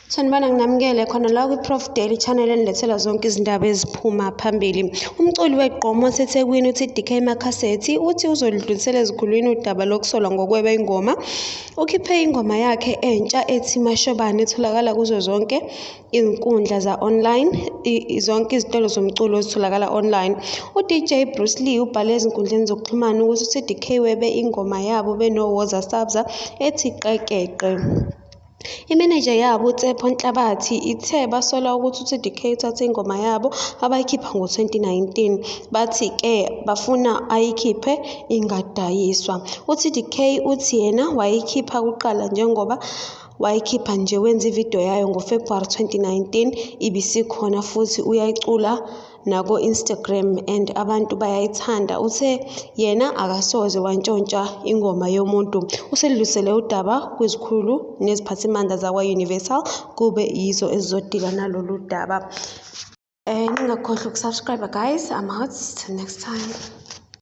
Sanibona, nginamukele khona la kwi-Prof Daily Channel enilethela zonke izindaba eziphuma phambili. Umculi weGqom waseThekwini uT-DK Makhaseti uthi uzoludlulisela ezikhulwini udaba lokusolwa ngokweba ingoma. Ukhiphe ingoma yakhe entsha ethi Mashobane etholakala kuzo zonke izinkundla za-online, zonke izitolo zomculo ezitholakala online. uDJ Bruce Lee ubhale ezinkundleni zokuxhumana ukuthi uT-DK webe ingoma yabo benoWoza Sabza ethi Qeqeqe. Imeneja yabo uTshepo Nhlabathi ithe basola ukuthi uT-DK uthathe ingoma yabo abayikhipha ngo-2019, bathi-ke bafuna ayikhiphe ingadayiswa. uT-DK uthi yena wayikhipha kuqala njengoba wayikhipha nje wenza ividiyo yayo ngoFebruary 2019, ibisikhona futhi uyayicula nako-Instagram and abantu bayayithanda. Uthe yena akasoze wantshontsha ingoma yomuntu, uselidlulisele udaba kwizikhulu neziphathimandla zakwa-Universal kube yizo ezizodila nalolu daba. Ningakhohlwa ukusubscribe guys. I'm out. Till next time.